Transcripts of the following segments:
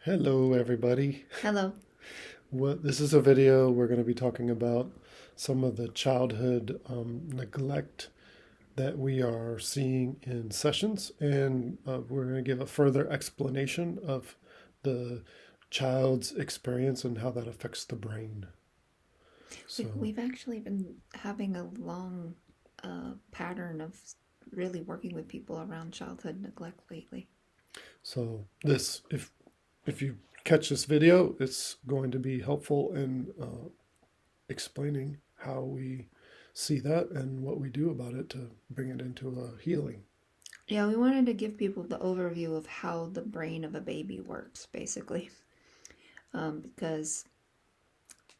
Hello, everybody. Hello. This is a video we're going to be talking about some of the childhood neglect that we are seeing in sessions, and we're going to give a further explanation of the child's experience and how that affects the brain. So, We've actually been having a long pattern of really working with people around childhood neglect lately. so this, if you catch this video, it's going to be helpful in explaining how we see that and what we do about it to bring it into a healing. Yeah, we wanted to give people the overview of how the brain of a baby works, basically, because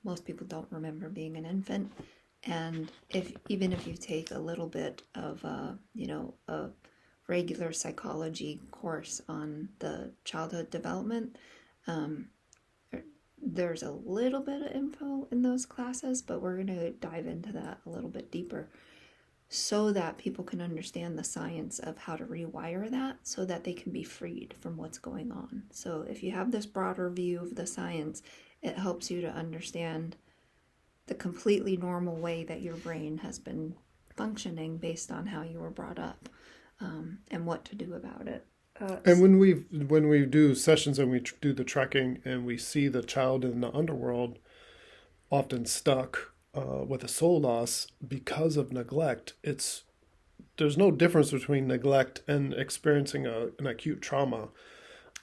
most people don't remember being an infant, and if even if you take a little bit of a regular psychology course on the childhood development, um, there's a little bit of info in those classes, but we're going to dive into that a little bit deeper so that people can understand the science of how to rewire that so that they can be freed from what's going on. So if you have this broader view of the science, it helps you to understand the completely normal way that your brain has been functioning based on how you were brought up, and what to do about it. And when we do sessions and we do the tracking and we see the child in the underworld often stuck with a soul loss because of neglect, there's no difference between neglect and experiencing an acute trauma.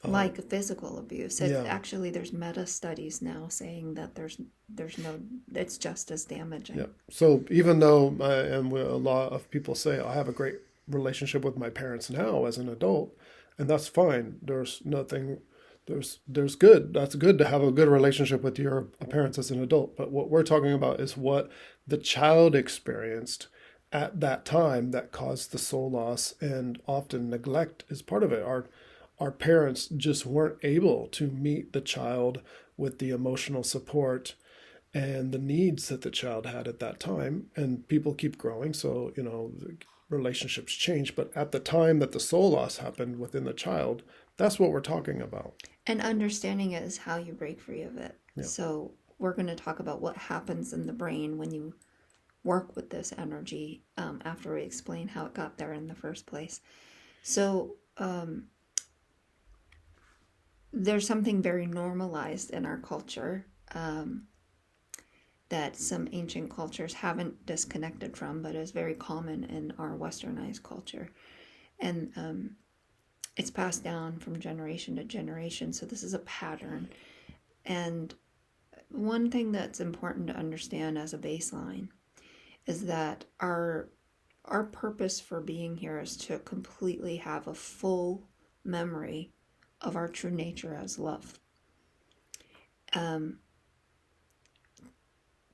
Like physical abuse, Yeah, actually there's meta studies now saying that there's no, it's just as damaging. yeah. So even though and a lot of people say I have a great relationship with my parents now as an adult, and that's fine. There's nothing. There's good. That's good to have a good relationship with your parents as an adult. But what we're talking about is what the child experienced at that time that caused the soul loss, and often neglect is part of it. Our parents just weren't able to meet the child with the emotional support and the needs that the child had at that time. And people keep growing, so the relationships change. But at the time that the soul loss happened within the child, that's what we're talking about. And understanding it is how you break free of it. Yeah. So we're going to talk about what happens in the brain when you work with this energy, after we explain how it got there in the first place. So there's something very normalized in our culture, that some ancient cultures haven't disconnected from, but is very common in our westernized culture. And it's passed down from generation to generation. So this is a pattern. And one thing that's important to understand as a baseline is that our purpose for being here is to completely have a full memory of our true nature as love.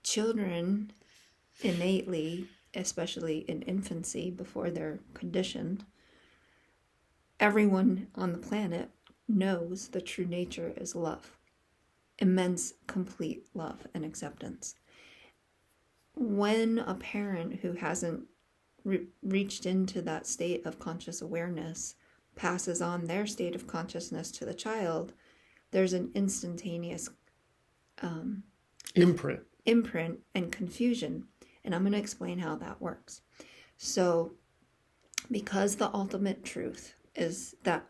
Children innately, especially in infancy before they're conditioned, everyone on the planet knows the true nature is love. Immense, complete love and acceptance. When a parent who hasn't reached into that state of conscious awareness passes on their state of consciousness to the child, there's an instantaneous Imprint. imprint and confusion. And I'm going to explain how that works. So, because the ultimate truth is that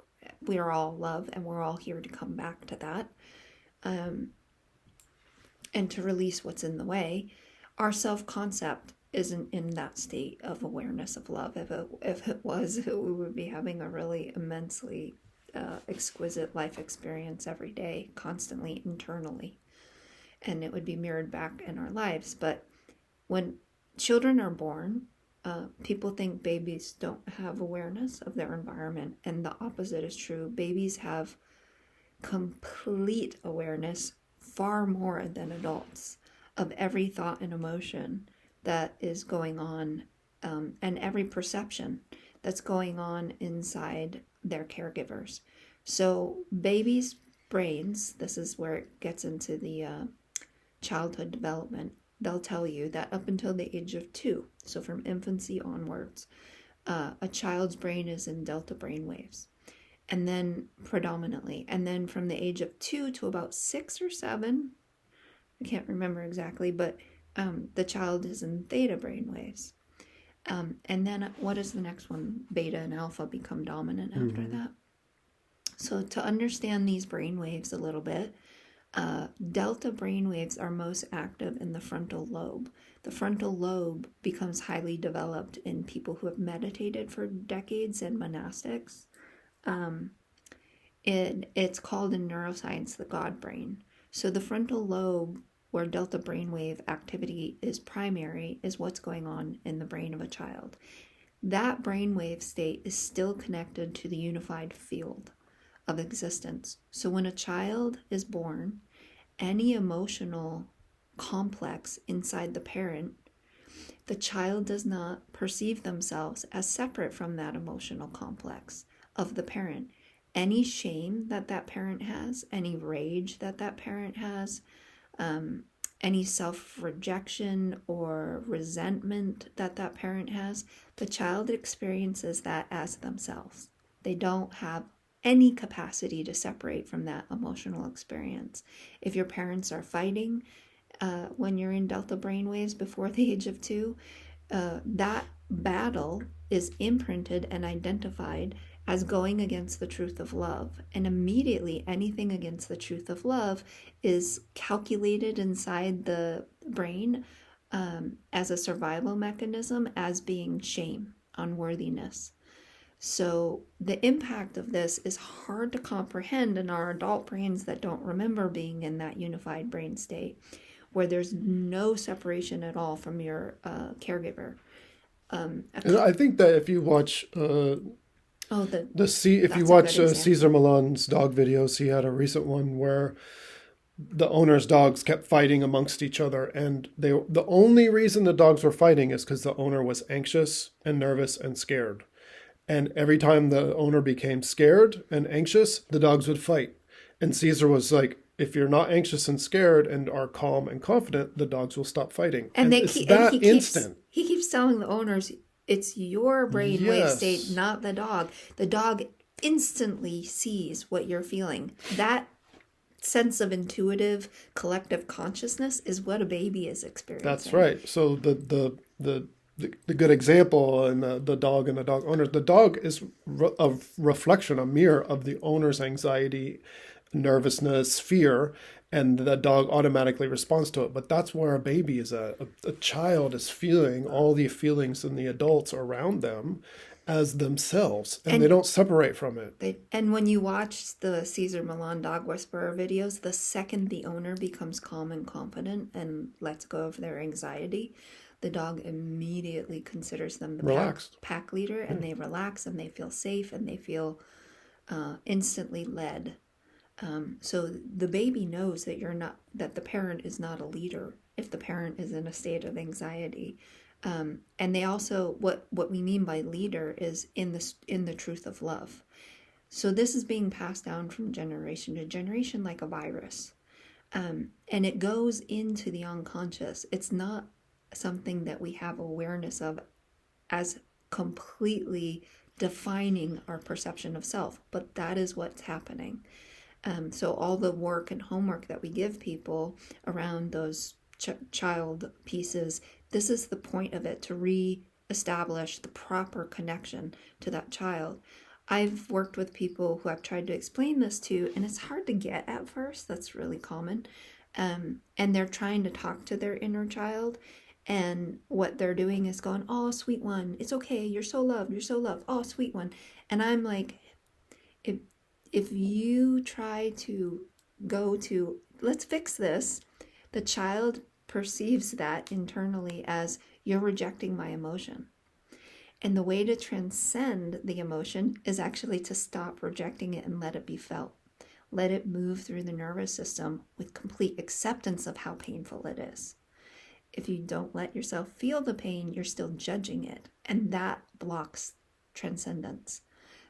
we are all love and we're all here to come back to that, and to release what's in the way, our self-concept isn't in that state of awareness of love. If it was, we would be having a really immensely exquisite life experience every day, constantly internally, and it would be mirrored back in our lives. But when children are born, people think babies don't have awareness of their environment, and the opposite is true. Babies have complete awareness, far more than adults, of every thought and emotion that is going on, and every perception that's going on inside their caregivers. So babies' brains, this is where it gets into the childhood development, they'll tell you that up until the age of 2, so from infancy onwards, a child's brain is in delta brain waves. and then predominantly. And then from the age of 2 to about 6 or 7, I can't remember exactly, but the child is in theta brainwaves. And then what is the next one? Beta and alpha become dominant after that. So to understand these brainwaves a little bit, delta brainwaves are most active in the frontal lobe. The frontal lobe becomes highly developed in people who have meditated for decades and monastics. It's called in neuroscience the God brain. So the frontal lobe, where delta brainwave activity is primary, is what's going on in the brain of a child. That brainwave state is still connected to the unified field of existence. So when a child is born, any emotional complex inside the parent, the child does not perceive themselves as separate from that emotional complex of the parent. Any shame that that parent has, any rage that that parent has, any self-rejection or resentment that that parent has, the child experiences that as themselves. They don't have any capacity to separate from that emotional experience. If your parents are fighting when you're in delta brainwaves before the age of 2, that battle is imprinted and identified as going against the truth of love. And immediately anything against the truth of love is calculated inside the brain as a survival mechanism as being shame, unworthiness. So the impact of this is hard to comprehend in our adult brains that don't remember being in that unified brain state, where there's no separation at all from your caregiver. And I think that if you watch if you watch Cesar Millan's dog videos, he had a recent one where the owner's dogs kept fighting amongst each other, and the only reason the dogs were fighting is because the owner was anxious and nervous and scared. And every time the owner became scared and anxious, the dogs would fight. And Caesar was like, if you're not anxious and scared and are calm and confident, the dogs will stop fighting. And it's that instant. He keeps telling the owners, it's your brainwave state, not the dog. The dog instantly sees what you're feeling. That sense of intuitive collective consciousness is what a baby is experiencing. That's right. So the good example in the dog and the dog owner, the dog is a reflection, a mirror of the owner's anxiety, nervousness, fear, and the dog automatically responds to it. But that's where a baby is a child is feeling all the feelings in the adults around them as themselves, and they don't separate from it. And when you watch the Cesar Millan dog whisperer videos, the second the owner becomes calm and confident and lets go of their anxiety, the dog immediately considers them the pack leader, and they relax and they feel safe and they feel instantly led. So the baby knows that the parent is not a leader if the parent is in a state of anxiety. And they also, what we mean by leader is in the truth of love. So this is being passed down from generation to generation like a virus. And it goes into the unconscious. It's not something that we have awareness of as completely defining our perception of self, but that is what's happening. So all the work and homework that we give people around those child pieces, this is the point of it, to re-establish the proper connection to that child. I've worked with people who I've tried to explain this to, and it's hard to get at first. That's really common. And they're trying to talk to their inner child, and what they're doing is going, oh, sweet one, it's okay, you're so loved, oh, sweet one. And I'm like, if you try to go to, let's fix this, the child perceives that internally as, you're rejecting my emotion. And the way to transcend the emotion is actually to stop rejecting it and let it be felt. Let it move through the nervous system with complete acceptance of how painful it is. If you don't let yourself feel the pain, you're still judging it, and that blocks transcendence.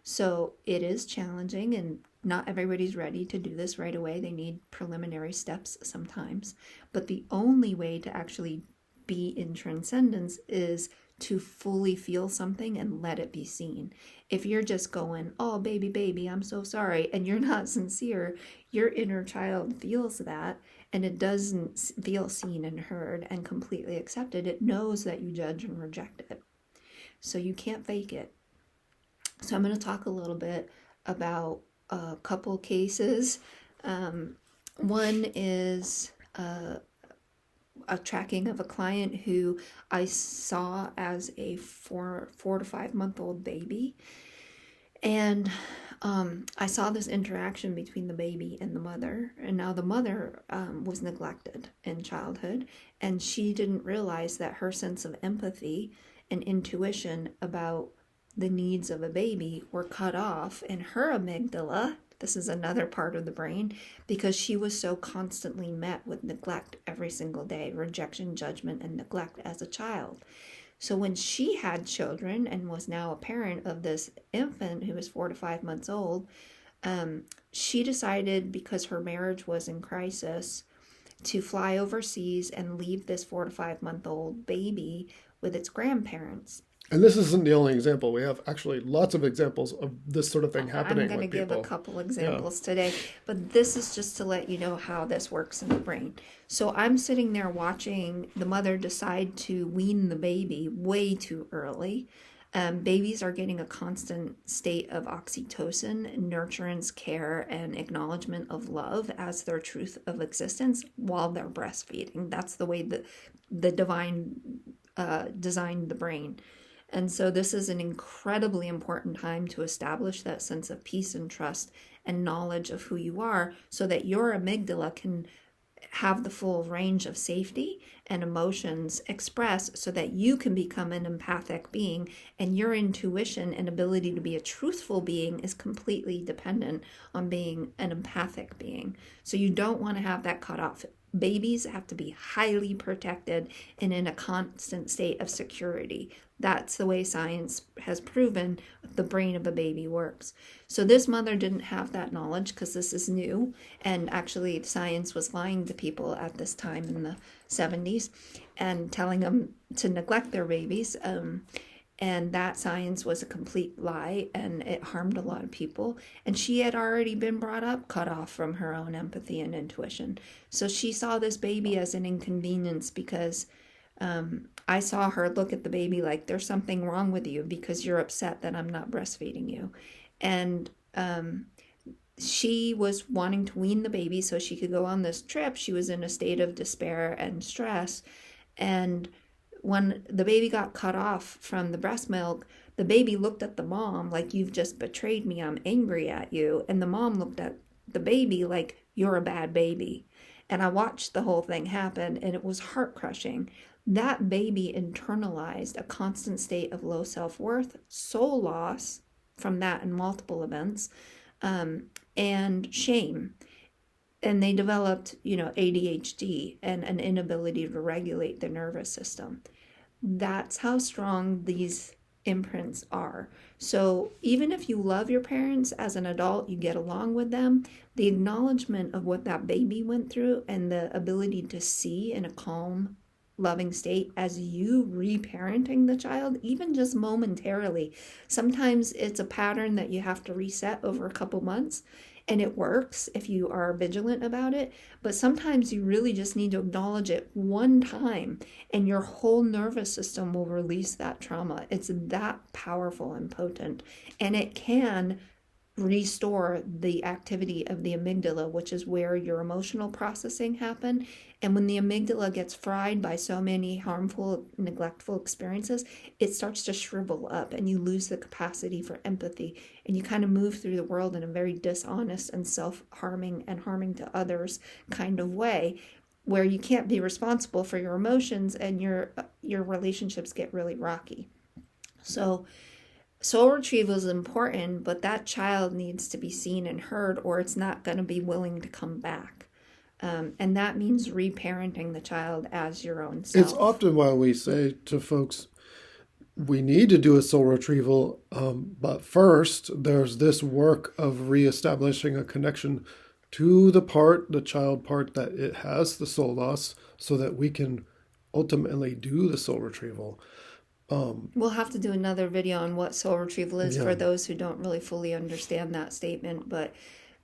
So it is challenging, and not everybody's ready to do this right away. They need preliminary steps sometimes. But the only way to actually be in transcendence is to fully feel something and let it be seen. If you're just going, oh, baby, baby, I'm so sorry, and you're not sincere, your inner child feels that, and it doesn't feel seen and heard and completely accepted. It knows that you judge and reject it. So you can't fake it. So I'm going to talk a little bit about a couple cases. One is a tracking of a client who I saw as a 4 to 5 month old baby. And I saw this interaction between the baby and the mother. And now the mother was neglected in childhood, and she didn't realize that her sense of empathy and intuition about the needs of a baby were cut off in her amygdala. This is another part of the brain, because she was so constantly met with neglect every single day, rejection, judgment, and neglect as a child. So when she had children and was now a parent of this infant who was 4 to 5 months old, she decided, because her marriage was in crisis, to fly overseas and leave this 4 to 5 month old baby with its grandparents. And this isn't the only example. We have actually lots of examples of this sort of thing happening. I'm going to give a couple examples today, but this is just to let you know how this works in the brain. So I'm sitting there watching the mother decide to wean the baby way too early. Babies are getting a constant state of oxytocin, nurturance, care, and acknowledgement of love as their truth of existence while they're breastfeeding. That's the way that the divine designed the brain. And so this is an incredibly important time to establish that sense of peace and trust and knowledge of who you are, so that your amygdala can have the full range of safety and emotions expressed, so that you can become an empathic being, and your intuition and ability to be a truthful being is completely dependent on being an empathic being. So you don't want to have that cut off. Babies have to be highly protected and in a constant state of security. That's the way science has proven the brain of a baby works. So this mother didn't have that knowledge, because this is new. And actually, science was lying to people at this time in the 70s and telling them to neglect their babies. And that science was a complete lie, and it harmed a lot of people. And she had already been brought up cut off from her own empathy and intuition. So she saw this baby as an inconvenience, because I saw her look at the baby like, there's something wrong with you because you're upset that I'm not breastfeeding you. And she was wanting to wean the baby so she could go on this trip. She was in a state of despair and stress. And when the baby got cut off from the breast milk, the baby looked at the mom like, you've just betrayed me, I'm angry at you. And the mom looked at the baby like, you're a bad baby. And I watched the whole thing happen, and it was heart-crushing. That baby internalized a constant state of low self-worth, soul loss from that in multiple events, and shame. And they developed, ADHD and an inability to regulate the nervous system. That's how strong these imprints are. So even if you love your parents as an adult, you get along with them, the acknowledgement of what that baby went through and the ability to see in a calm, loving state as you reparenting the child, even just momentarily. Sometimes it's a pattern that you have to reset over a couple months, and it works if you are vigilant about it. But sometimes you really just need to acknowledge it one time, and your whole nervous system will release that trauma. It's that powerful and potent, and it can restore the activity of the amygdala, which is where your emotional processing happen. And when the amygdala gets fried by so many harmful, neglectful experiences, it starts to shrivel up, and you lose the capacity for empathy, and you kind of move through the world in a very dishonest and self-harming and harming to others kind of way, where you can't be responsible for your emotions, and your relationships get really rocky. So soul retrieval is important, but that child needs to be seen and heard, or it's not going to be willing to come back. And that means reparenting the child as your own self. It's often why we say to folks, we need to do a soul retrieval, but first there's this work of reestablishing a connection to the child part that it has the soul loss, so that we can ultimately do the soul retrieval. We'll have to do another video on what soul retrieval is Yeah. for those who don't really fully understand that statement, but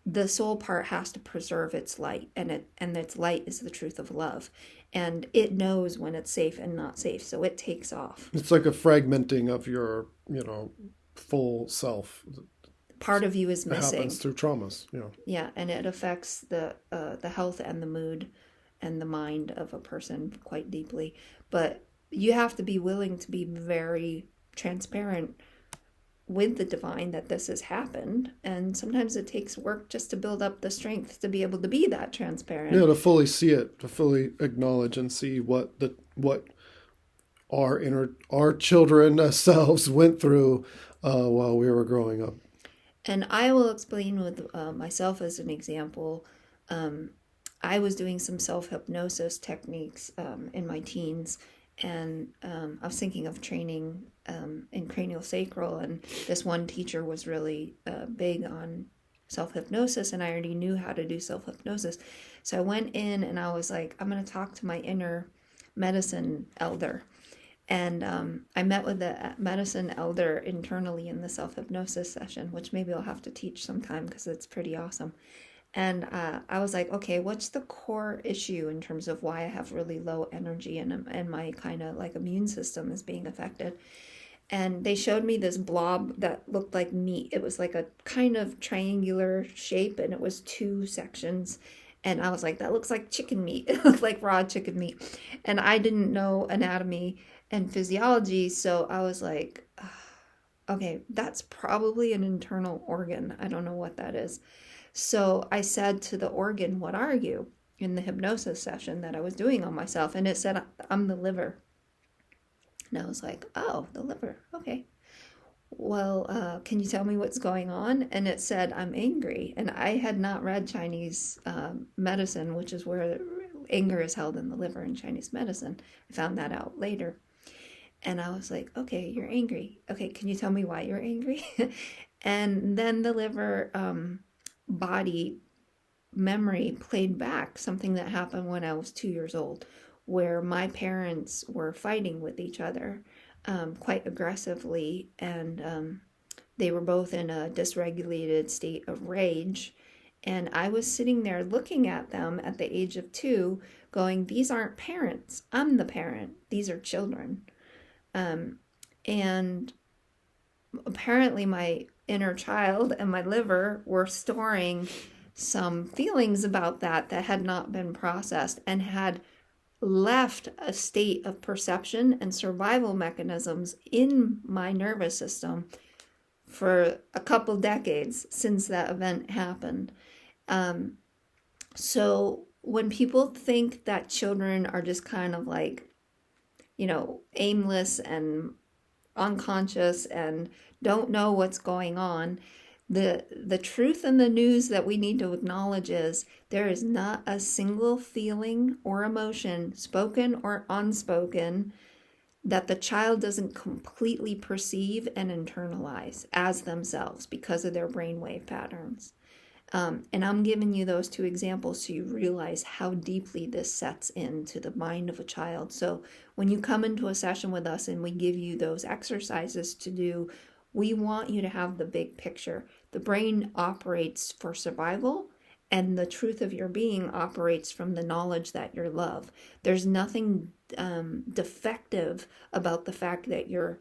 the soul part has to preserve its light, and its light is the truth of love, and it knows when it's safe and not safe, so it takes off. It's like a fragmenting of your, full self. Part of you is It missing. happens through traumas. Yeah, and it affects the health and the mood and the mind of a person quite deeply. But you have to be willing to be very transparent with the divine that this has happened, and sometimes it takes work just to build up the strength to be able to be that transparent. Yeah, to fully see it, to fully acknowledge and see what our children selves went through while we were growing up. And I will explain with myself as an example. I was doing some self-hypnosis techniques in my teens, and I was thinking of training in cranial sacral, and this one teacher was really big on self-hypnosis, and I already knew how to do self-hypnosis. So I went in and I was like, I'm going to talk to my inner medicine elder. And I met with the medicine elder internally in the self-hypnosis session, which maybe I'll have to teach sometime because it's pretty awesome. And I was like, okay, what's the core issue in terms of why I have really low energy and my kind of like immune system is being affected? And they showed me this blob that looked like meat. It was like a kind of triangular shape, and it was 2 sections. And I was like, that looks like chicken meat. It looked like raw chicken meat. And I didn't know anatomy and physiology, so I was like, okay, that's probably an internal organ. I don't know what that is. So I said to the organ, what are you? In the hypnosis session that I was doing on myself. And it said, I'm the liver. And I was like, oh, the liver. Okay. Well, can you tell me what's going on? And it said, I'm angry. And I had not read Chinese medicine, which is where anger is held in the liver in Chinese medicine. I found that out later. And I was like, okay, you're angry. Okay, can you tell me why you're angry? And then the liver body memory played back something that happened when I was 2 years old, where my parents were fighting with each other quite aggressively, and they were both in a dysregulated state of rage. And I was sitting there looking at them at the age of 2, going, these aren't parents. I'm the parent. These are children. And apparently my inner child and my liver were storing some feelings about that had not been processed and had left a state of perception and survival mechanisms in my nervous system for a couple decades since that event happened. So when people think that children are just kind of like, aimless and unconscious and don't know what's going on, the truth and the news that we need to acknowledge is there is not a single feeling or emotion, spoken or unspoken, that the child doesn't completely perceive and internalize as themselves because of their brainwave patterns. And I'm giving you those 2 examples so you realize how deeply this sets into the mind of a child. So when you come into a session with us and we give you those exercises to do, we want you to have the big picture. The brain operates for survival, and the truth of your being operates from the knowledge that you're love. There's nothing defective about the fact that you're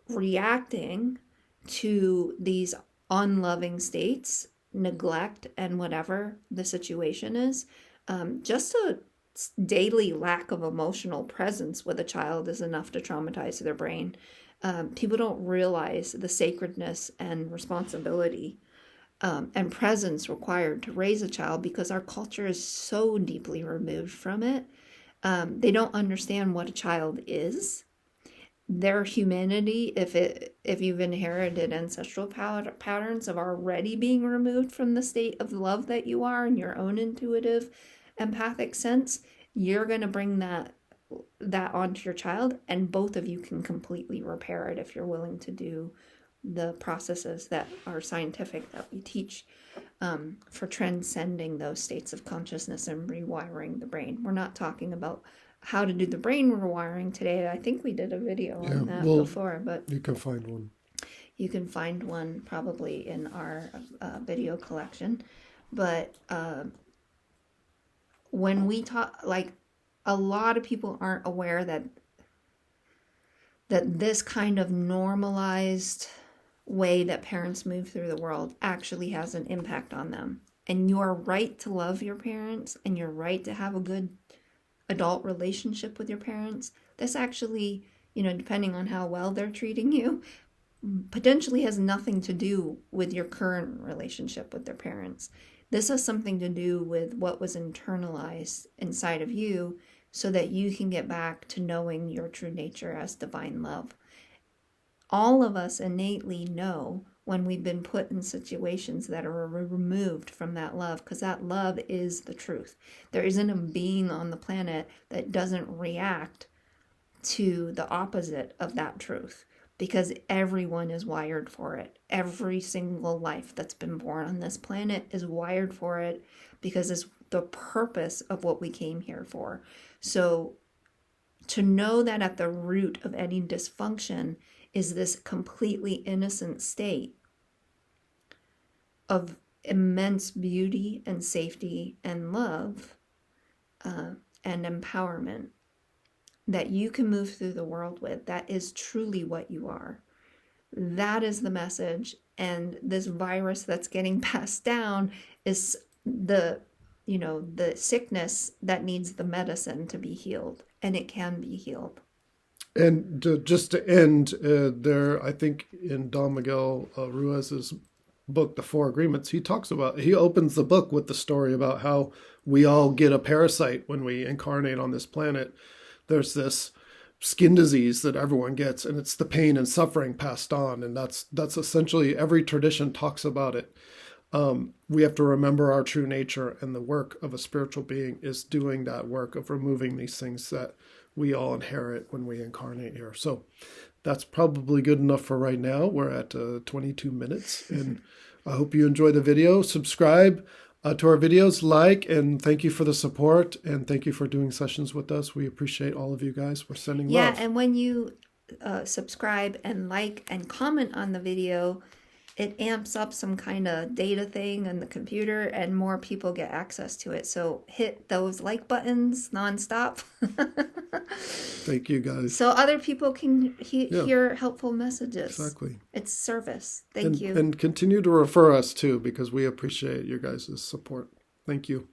reacting to these unloving states, neglect, and whatever the situation is. Just a daily lack of emotional presence with a child is enough to traumatize their brain. People don't realize the sacredness and responsibility and presence required to raise a child because our culture is so deeply removed from it. They don't understand what a child is. Their humanity, if you've inherited ancestral patterns of already being removed from the state of love that you are in your own intuitive, empathic sense, you're going to bring that onto your child, and both of you can completely repair it if you're willing to do the processes that are scientific that we teach for transcending those states of consciousness and rewiring the brain. We're not talking about how to do the brain rewiring today. I think we did a video on that before, but you can find one. You can find one probably in our video collection. But when we talk, like, a lot of people aren't aware that this kind of normalized way that parents move through the world actually has an impact on them. And your right to love your parents and your right to have a good adult relationship with your parents, this actually, depending on how well they're treating you, potentially has nothing to do with your current relationship with their parents. This has something to do with what was internalized inside of you so that you can get back to knowing your true nature as divine love. All of us innately know when we've been put in situations that are removed from that love, because that love is the truth. There isn't a being on the planet that doesn't react to the opposite of that truth, because everyone is wired for it. Every single life that's been born on this planet is wired for it, because it's the purpose of what we came here for. So to know that at the root of any dysfunction is this completely innocent state of immense beauty and safety and love and empowerment that you can move through the world with, that is truly what you are. That is the message. And this virus that's getting passed down is the sickness that needs the medicine to be healed, and it can be healed. And just to end there, I think in Don Miguel Ruiz's book, The Four Agreements, he opens the book with the story about how we all get a parasite when we incarnate on this planet. There's this skin disease that everyone gets, and it's the pain and suffering passed on. And that's essentially, every tradition talks about it. We have to remember our true nature, and the work of a spiritual being is doing that work of removing these things that we all inherit when we incarnate here. So that's probably good enough for right now. We're at 22 minutes, and I hope you enjoy the video. Subscribe to our videos, like, and thank you for the support, and thank you for doing sessions with us. We appreciate all of you guys. We're sending love. Yeah, and when you subscribe and like and comment on the video, it amps up some kind of data thing on the computer, and more people get access to it. So hit those like buttons nonstop. Thank you, guys. So other people can hear helpful messages. Exactly. It's service. Thank you. And continue to refer us too, because we appreciate your guys' support. Thank you.